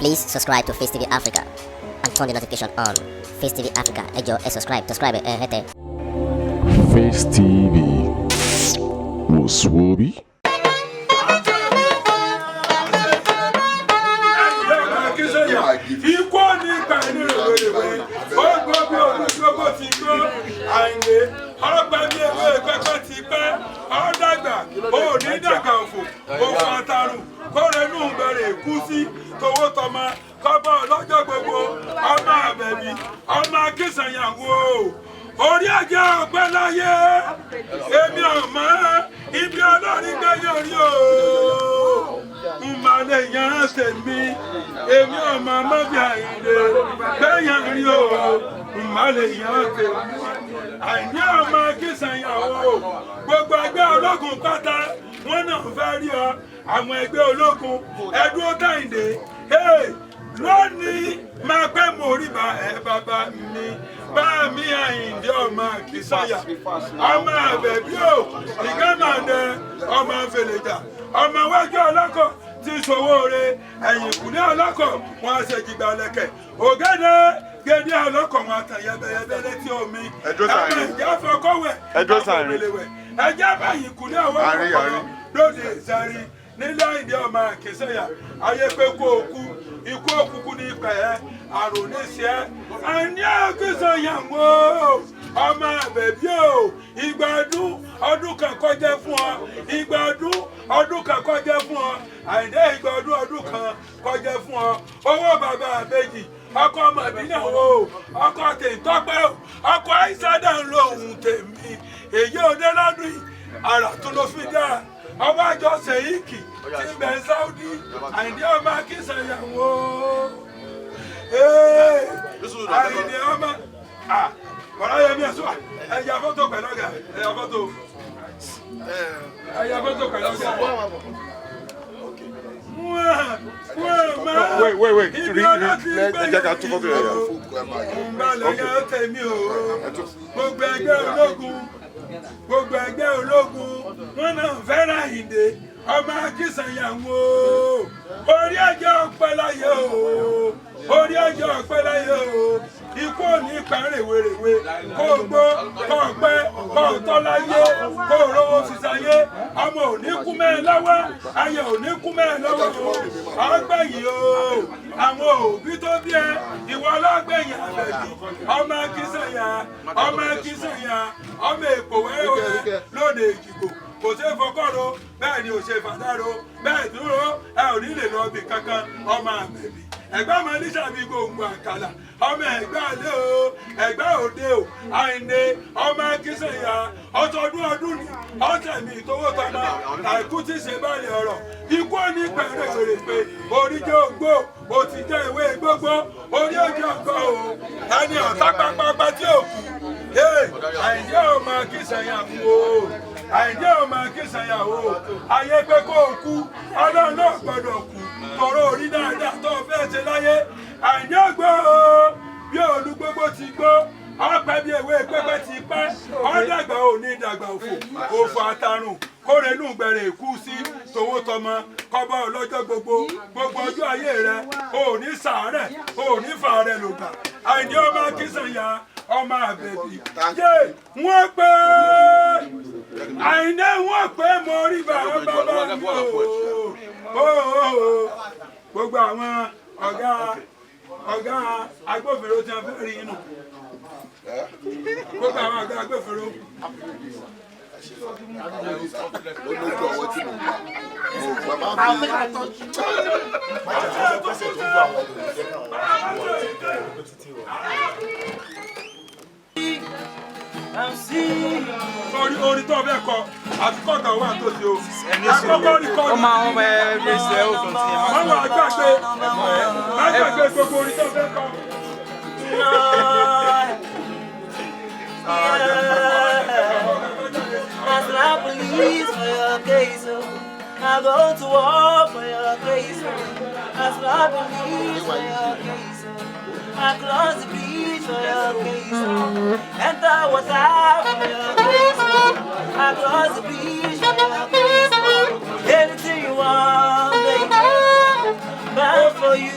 Please subscribe to Face TV Africa and turn the notification on. Face TV Africa, ẹ jọ̀ọ́, subscribe, hete. Face TV was Swoby. Orí ajé ọpẹ́ láyé èmi ọmọ ibi Ọlọ́run gbẹ̀yìn orí o mmalẹ yan tèmi èmi ọmọ mọbi àyìnlé gbẹ̀yìn orí o mmalẹ yan tèmi àìní ọmọ kìsànyàwó gbogbo ẹgbẹ́ ológun pátá wọn náà fẹ́ rí ọ àwọn ẹgbẹ́ ológun ẹdúró Táyìndé lónìí máa pẹ́ mórí bá ẹ bàbá mi bá mi Àyìndé ọmọ Kìsànyà ọmọ Àbẹ̀bí o ìgbẹ́mọ̀dé ọmọ Fèlèjà ọmọ wájú ọlọ́kọ̀ tí Sowore ẹ̀yìn kùnú ọlọ́kọ̀ wọn ṣe jìgbà lẹ̀kẹ̀ ògèdè gèdè ọlọ́kọ̀ wọn tàn yẹbẹyẹbẹ létí omi ẹ̀mọ ìjà fọkọ̀wẹ̀ àfọ̀wẹ̀lẹ̀wẹ̀ ẹ̀jẹ̀ báyìí kùnú ọwọ́ ọ̀pọ̀ lóde ìsáré nílẹ̀ Àyìndé ọmọ Kìsànyà ayé pé kó o kú ikú òkùnkùn ní ìpẹ́ àrùn ní ṣe Àyìndé Kìsànyà wò ọmọ Àbẹ̀bí o ìgbà ọdún kan kọjá fún ọ ìgbà ọdún kan kọjá fún ọ Àyìndé ìgbà ọdún kan kọjá fún ọ owó bàbá àbèjì ọkọ Màdínà o ọkọ tèntọ́pẹ́ o ọkọ àìsàdà ń lo ohun tèmi èyí òde lọ́dún yìí àrà tó ló fi dáa ọba àjọ sèyíkì tí ń bẹ Sáúdí Àyìndé ọmọ Kìsànyà wò Àyìndé ọmọ ọ̀rọ̀ yẹmi ẹ̀sùn ẹ̀yà fọ́tò pẹ̀lú ọ̀gá ẹ̀yà fọ́tò pẹ̀lú ọ̀gá. Wait. Jẹ́ ká tún fọ́tò rẹ̀ yà. Mbalẹ̀ yà ó tẹ̀mí o. Gbogbo ẹgbẹ́ ológun wọn náà fẹ́ràn Àyìndé ọmọ Kìsànyà wò orí ọjọ́ ọpẹ́ láyé o orí ọjọ́ ọpẹ́ láyé o ikú òní pẹ̀rẹ̀wẹ̀rẹ̀wẹ̀ kó gbó kó pẹ́ kó tọ́ láyé kó rówó sísáyé ọmọ òní kú mẹ́rin lọ́wọ́ ayé òní kú mẹ́rin lọ́wọ́ o ọgbẹ̀yìn o àwọn òbí tó bí ẹ ìwọ ọlọ́gbẹ̀yìn Àbẹ̀bí ọmọ Kìsànyà ọmọ èpò wẹ́rẹ́wẹ́ lóde Èjìgbò kò ṣe fọkọ́rọ̀ bẹ́ẹ̀ ni ò ṣe fàdárò bẹ́ẹ̀ dúró ẹ ò ní lè lọ bí kankan ọmọ Àbẹ̀bí ẹgbẹ́ ọmọ níṣàbí gbòǹgbò àkàlà ọmọ ẹgbẹ́ alẹ́ o ẹgbẹ́ òde o Àyìndé ọmọ Kìsànyà ọdún ni ọ̀tẹ̀mí ìtòwó tọ́mọ àìkú tí ṣe báyìí ọ̀rọ̀ ikú òní pẹ̀rẹ̀ wèrè pé oríjẹ́ ògbó o ti jẹ́ ìwé gbogbo orí ojú ọgọ́ o ẹni ọ̀tá pápápá tí ò kú Àyìndé ọmọ Kìsànyà wò Àyìndé ọmọ Kìsànyà wò ayé pé kó o kú Ọlọ́run náà gbọ́dọ̀ kú tọrọ orí dáadáa tó fẹ́ ṣe láyé Àyìndé ògbó bí olú gbogbo ti gbó ọpẹ́ bí ewé pẹpẹ ti pẹ́ ọdàgbà òní ìdàgbà òfò àtàrùn kórèlú gbẹrẹ èkú sí tòwó tọmọ kọbọ ọlọ́jọ́ gbogbo ọjọ́ ayé rẹ òní sàárẹ̀ òní fàárẹ̀ lògbà Àyìndé ọmọ Kìsànyà ọmọ Àbẹ̀bí yé wọ́n pé Àyìndé wọ́n pé mo rí bàbá mi o gbogbo àwọn ọ̀gá agbófinró tí wọ́n fẹ́ rí inú gbogbo àwọn ọ̀gá agbófinró. olójú ọwọ́ tí mo gbà mo gbà máa fi orí tó bẹ́ẹ̀ kọ àfikọ́ kan wà tó ṣe o àkọ́kọ́ ní kọ́ ọmọ àwọn ọmọ ẹgbẹ́ ìṣẹ́ ògùn tí wọ́n wà gbàgbé gbogbo orí tó bẹ́ẹ̀ kọ. As I please for your case, I go to war for your case. As I please for your case, I cross the bridge for your case. Enter water for your case. I cross the bridge for your case. Anything you want, baby, buy for you.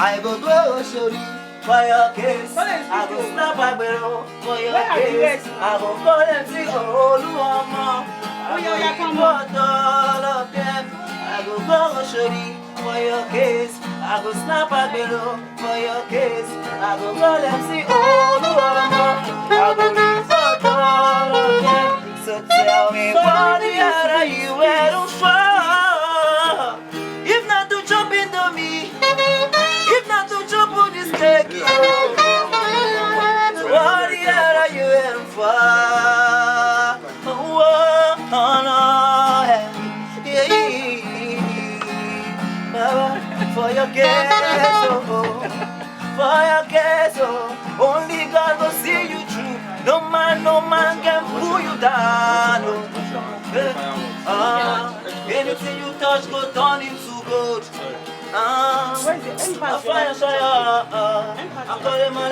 I go go shorty for your case. I go snap a barrel for your case. I go call and sing Oluomo. I go report all of them. I go go shorty for your case. I go snap a barrel for your case. I go call and sing Oluomo. I go report all of them. So tell me what the other you were for? If not to jump into me, if not to jump on this cake, so what the other you were for? Oh, no, Baba, for your case, for your case, only God will see you through. No man can pull you down. Anything you touch go turn into gold. I'm calling my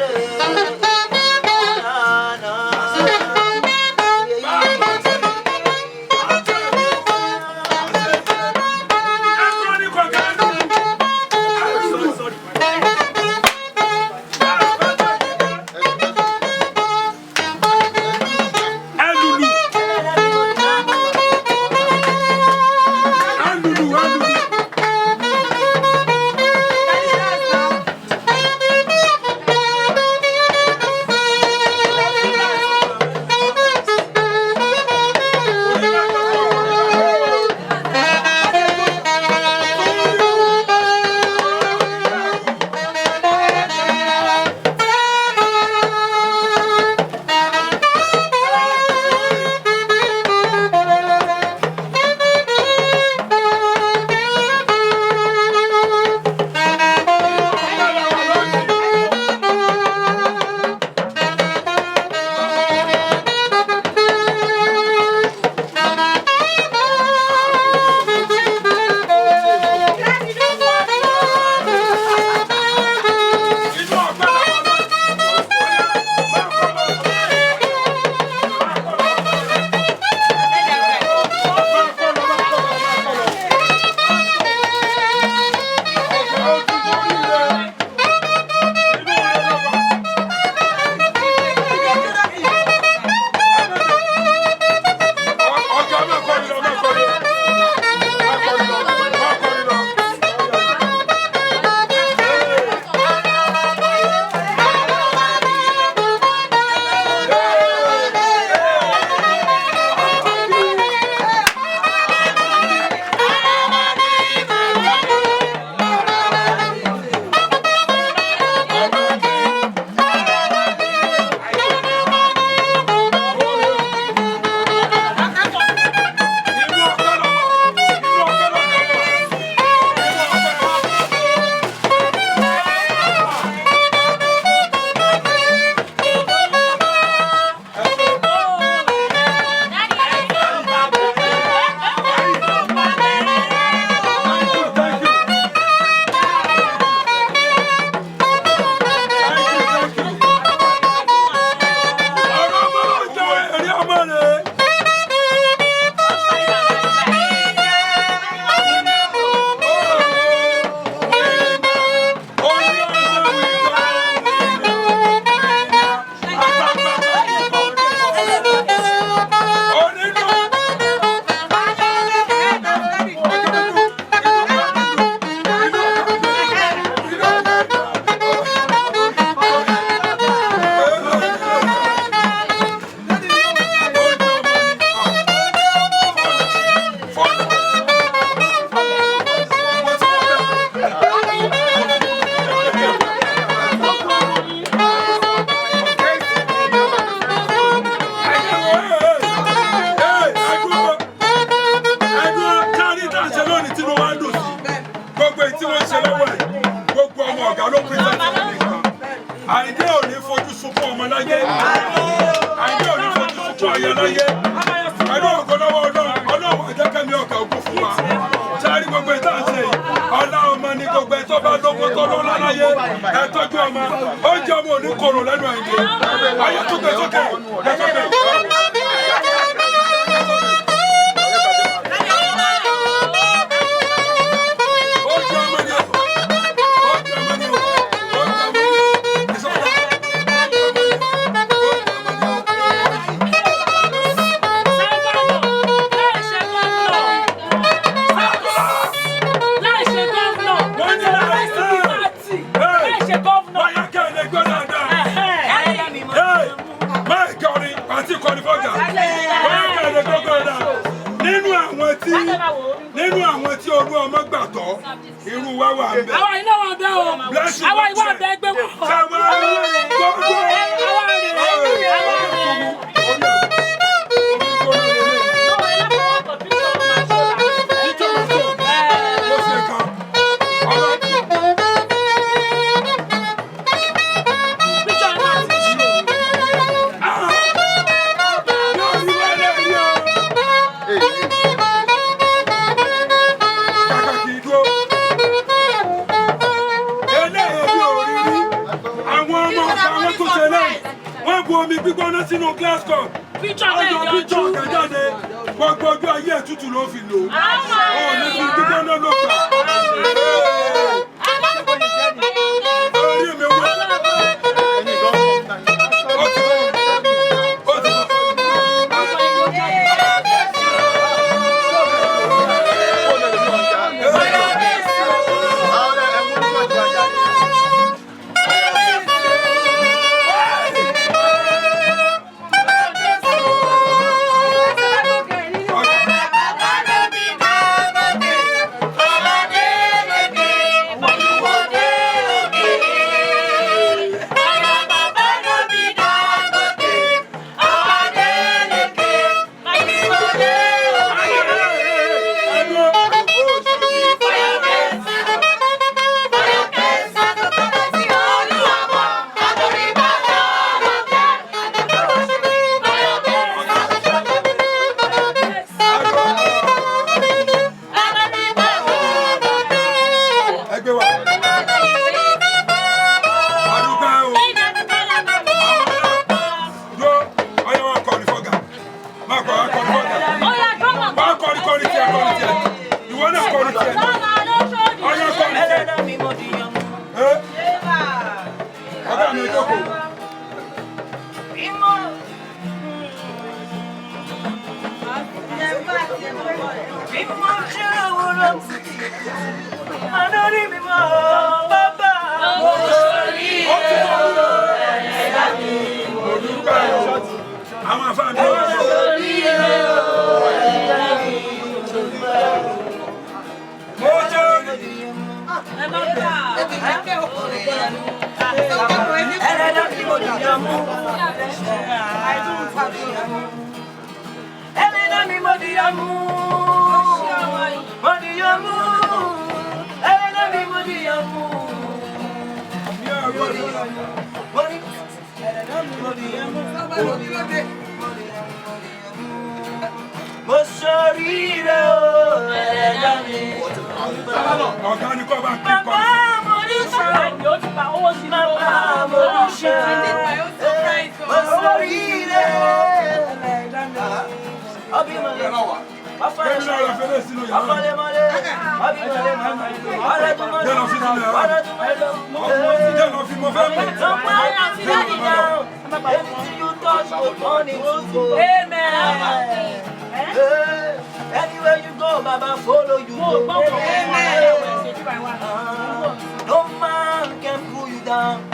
Àwa iná wà bẹ́ o. Àwa ìwà bẹ́ gbé wọ̀. Àwa omi gbígbóná sínú glass cup. Ọjọ́ píjọ́ kẹjáde gbogbo ojú ayé ẹ̀tútù ló fi lò. Ó ní fi gbígbóná ló gbà. Orí mi wá. Ó ti bọ̀. Ó ti bọ̀. Anywhere you go, Baba follow you. No man can pull you down.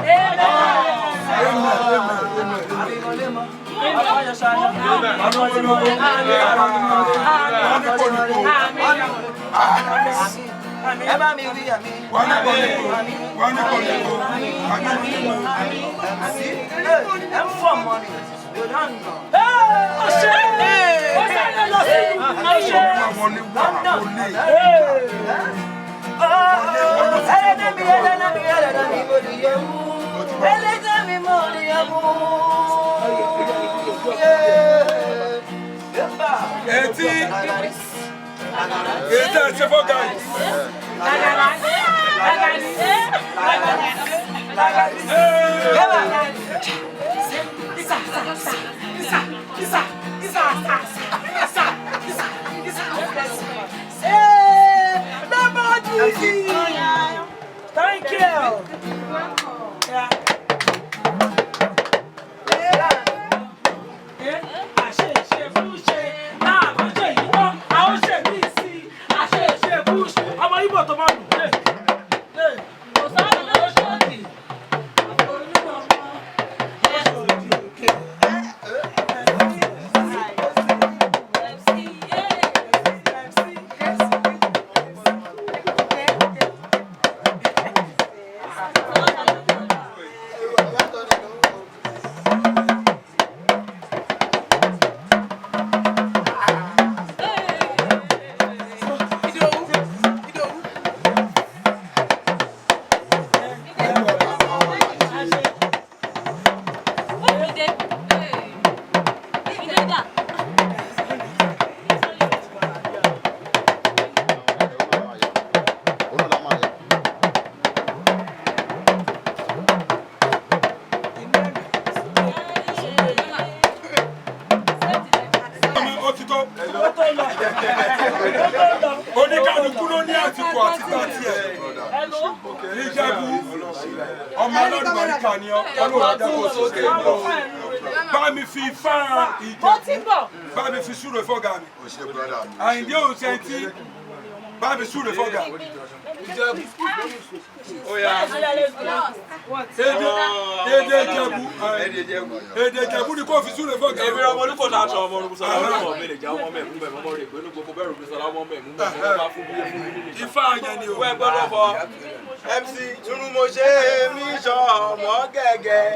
Thank you. Yeah. I'm àti tàtí ẹ̀ Ìjẹ̀bú ọmọ alárùbáríkà ni ọlọ́run àdàkọ̀ sókè bá mi fi fá Ìjẹ̀bú bá mi fi súre fọ́gà mi Àyìndé òsèntì bá mi súre fọ́gà èdè Ìjẹ̀bú ni kò fi súre fọ́gà èmi ọmọ olùkọ́ náà sọ ọmọ olùkọ́ sọlá ọmọ mi lè jẹ́ ọmọ mẹ́mú bẹ́ẹ̀ ọmọ rẹ̀ pẹ̀lú gbogbo bẹ́ẹ̀ rògbé sọlá ọmọ mẹ́mú bẹ́ẹ̀ bá fún bí ifá yẹn ni o. wẹ́ẹ̀ gbọ́dọ̀ bọ̀ MC irun mo ṣe mí sọ ọmọ gẹ́gẹ́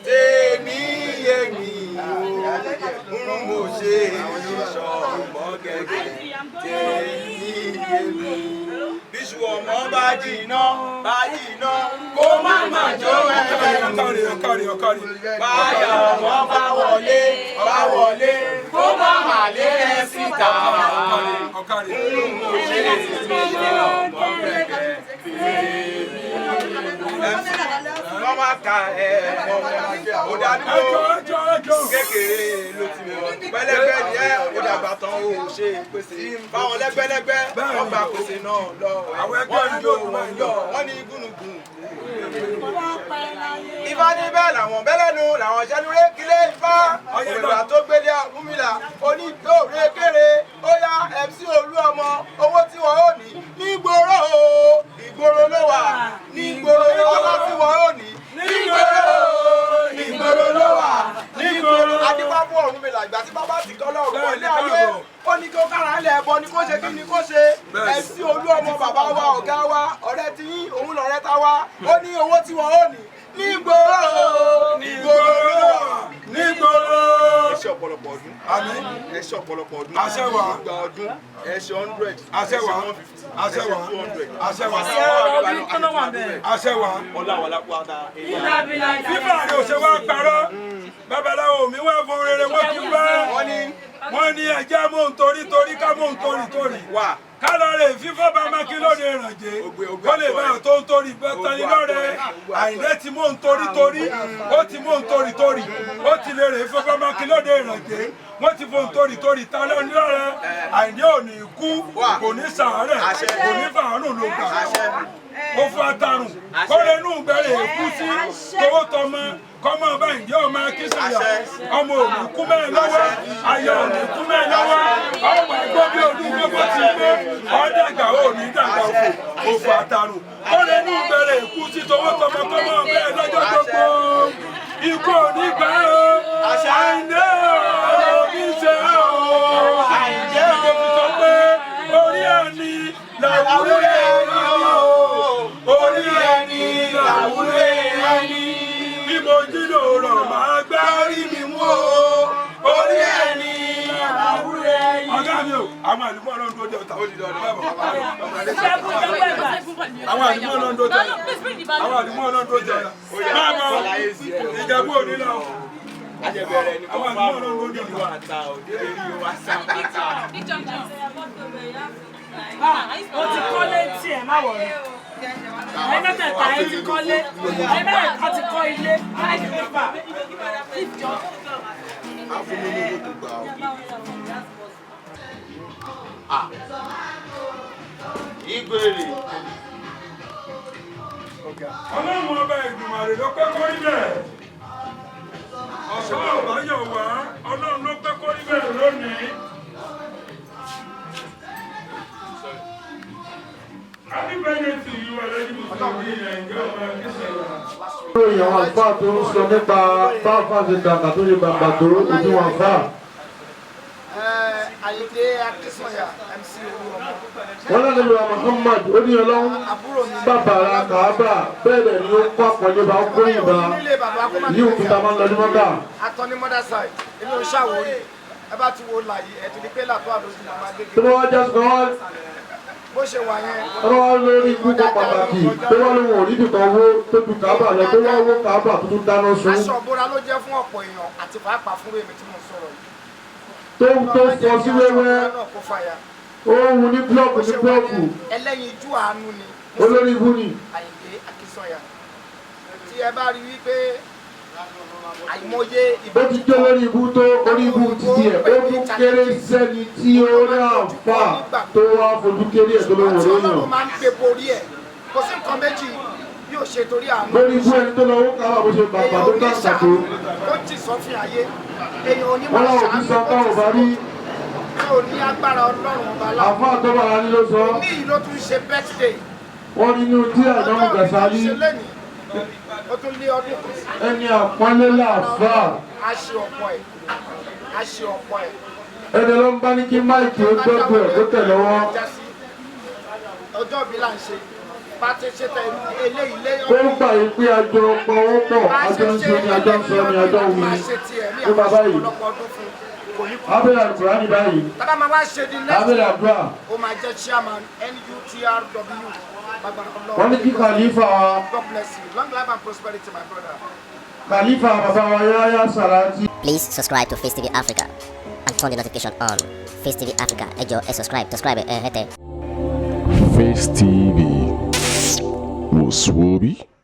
tèmi yé mi irun mo ṣe mí sọ ọmọ gẹ́gẹ́ tèmi yé mi bíṣù ọmọ bá jìnnà kó má má jó ọkàrí. báyà ọmọ bá wọlé kó má má lé ẹ síta irun mo ṣe mí sọ ọmọ gẹ́gẹ́ wọ́n máa ka ọ̀dàdúró kékeré ló ti wọ̀ pẹ́lẹ́pẹ́ ni ó dàgbà tán ó ṣe pèsè báwọn lẹ́gbẹ́lẹ́gbẹ́ wọ́n gba pèsè náà lọ wọ́n yọ wọ́n ní gúnugún. Ifá ní bẹ́ẹ̀ làwọn bẹ́lẹ́nu làwọn ṣẹ́nuré kílé Ifá òmìnira tó gbélé Ọ̀rúnmìlà onídòòrè kéré ó yá MC Olúọmọ owó tí wọ́n ò ní nígboro ìgboro ló wà nígboro ọlá tí wọ́n ò ní nígboro ló wà nígboro. Adébábọ̀ Ọ̀rúnmìlà ìgbà tí bàbá ti kọ́ lọ́rùn wọlé ayé ó ní kí ó kára ilẹ̀ ẹ̀bọ ni kó ṣe kí ni kó ṣe MC Olúọmọ bàbá wa ọ̀gá wa ọ̀rẹ́ tí yín òun lọ̀rẹ́ ta wa ó ní owó tí wọ́n ò ní nígboro ló wà nígboro. Ẹ ṣe ọ̀pọ̀lọpọ̀ ọdún. Àmín. Ẹ ṣe ọ̀pọ̀lọpọ̀ ọdún. Àṣẹwà. Ìgbà ọdún ẹ ṣe 100. Àṣẹwà. Àṣẹwà. 200. Àṣẹwà. Àṣẹwà. Ọláwàlápàdà. Fífà rẹ̀ ò ṣe wá parọ́. Babaláwo mi wá fún rere wọ́n kí wá. Wọ́n ní ẹ̀jẹ̀ mò ń torí ká mò ń torí. Wà. Kálọ̀rẹ̀ fífọ́ bá mákí lóde ìrànjẹ́ kó lè bá tó ń torí bẹ́tọ́ni lọ́rẹ̀ Àyìndé tí mò ń torí ó ti mò ń torí ó ti lè rè fífọ́ mákí lóde ìrànjẹ́ wọ́n ti fò ń torí ta lọ́ni lọ́rẹ̀ Àyìndé ò ní kú kò ní sàárẹ̀ kò ní fàánù ló gbà ó fún atarùn kọ́lé inú gbẹ̀rẹ̀ èkú sí tówó tọmọ kọ́mọ bá ìdí ọmọ akínsàyà ọmọ òní kú mẹ́rin lọ́wọ́ ayọ̀ òní kú mẹ́rin lọ́wọ́ ọmọ ẹ̀gbọ́n bí olúgbé bó ti gbé ọ̀dàgbà òní dàgbà òfò àtàrùn kọ́lé inú gbẹ̀rẹ̀ èkú sí tówó tọmọ kọ́mọ bẹ́ẹ̀ lọ́jọ́ gbogbo ikú òní gbà ó Àyìndé òní ṣe ó Àyìndé òní sọ pé orí ẹni làwúrẹ́ ẹni orí ẹni làwúrẹ́ ẹni bí mo jí lòrọ̀ máa gbá orí mi mú o orí ẹni làwúrẹ́ ẹni. Ọ̀gá mi o àwọn àlùmọ́ ọlọ́run tó jẹ ọ̀tá ó di dọ̀dọ̀ àwọn àlùmọ́ ọlọ́run tó jẹ àwọn àlùmọ́ ọlọ́run tó jẹ máa bọ̀ Ìjẹ̀bú òní lọ. Ajẹbẹrẹ ni kò máa mú onílù àtà òde rí o àṣà àtà. Ó ti kọ́lé tí ẹ̀ má wọ̀ rẹ̀. Ẹ mẹ́tẹ̀ẹ̀ta ẹ ti kọ́lé. Ẹ mẹ́tẹ̀ẹ̀ta ti kọ́ ilé. Láìsí pépà. Ìgbèrè. Ọlọ́run ọba Èdùmàrè ló pẹ́ kọ́ ibẹ̀. Ọ̀sán ọ̀báyọ̀ wá Ọlọ́run ló pẹ́ kọ́ ibẹ̀ lónìí. Happy birthday to you, Alhaji Mùsùlùmí ẹ̀ǹgẹ́ ọmọ akínsẹ̀yà. Ìròyìn àwọn àlùfáà tó ń sọ nípa báfà ṣe dàgbà tó ṣe gbàgbà tó ojú wọn fà. Àyìndé Akínsànyà MC Oluomo. Wọ́n lẹ́nu ìlú Muhammad oníyọlọ́wọ́ bàbàrà kàábà bẹ́ẹ̀ ni ó kọ́ àpọ̀jù bá kó ìbá yìí òkúta máa ń lọ ní mọ́tà. Atọ́ ní mother side, èmi ò ṣàwórí. Ẹ bá ti wo làyè ẹ̀ ti di pé làtọ́ àlójú màmá gbégbé. Tí wọ́n jẹ́ sọ wọ́n. Bó ṣe wà yẹn. Wọ́n lórí gbogbo pàtàkì tó wọ́n lóun ò níbi kan wó tó tu kàábà lọ tó wọ́n wó kàábà tó tún dáná sun. Aṣọ ìbora ló jẹ́ fún ọ̀pọ̀ èèyàn àti pàápàá fún èmi tí mo sọ̀rọ̀ yìí. Tó fọ sí wẹ́wẹ́. Ó wù ní búlọ́ọ̀kù. Ẹlẹ́yin ijú àánú ni. Olórí ibú ni. Àyìndé Akínsànyà. Tí ẹ bá rí wípé àìmọye ó ti jẹ́ lórí ibú tó orí ibú títí ẹ̀ ó tún kéré sẹ́ni tí ó rí àǹfà tó wá fojú kéré ẹ̀ tó ló wọ̀ tí lóyún. Ọlọ́run máa ń gbé borí ẹ̀ kò sí nǹkan méjì bí ó ṣe torí àánú lórí ibú ẹni tó lọ́wọ́ káwá bó ṣe bàbà tó dáǹkà tó. ó jì sọ́fìn ayé èèyàn wọ́n onímọ̀ láwọn òbí sọ pé ò bá rí tí ò ní agbára Ọlọ́run ọba láwọn àfáà tó bá ní ló sọ. ní ìlú tún ṣe birthday wọ́n ní inú tí àìdáhùn Gàsálí ó tún lé ọdún kan sí ẹni àpọ́nlé láàfáà. a ṣe ọ̀pọ̀ ẹ̀ a ṣe ọ̀pọ̀ ẹ̀. ẹni ló ń bá ní kí máìkì ó gbọ́dọ̀ ẹ̀ tó tẹ̀ lọ́wọ́. ọjọ́ bí là ń ṣe bá ti ṣe tẹ eléyìí lé ó ń gbà yí pé àjọ pọ̀wọ́ pọ̀ àjọ ń ṣe ni àjọ ń sọ ni àjọ ń wí ní bàbá yìí. abẹ́rẹ́ àdúrà ní báyìí. tọ́lá máa wá ṣe di abẹ́rẹ́ àdúrà. ó máa jẹ́ chairman NUTRW. wọ́n ní kí kàlífà God bless you. Long life and prosperity, my brother. kàlífà bàbá wa Yahya Sarati. Please subscribe to Face TV Africa and turn the notification on. Face TV Africa, ẹ jọ̀ọ́ ẹ subscribe hete. Face TV was Swoby.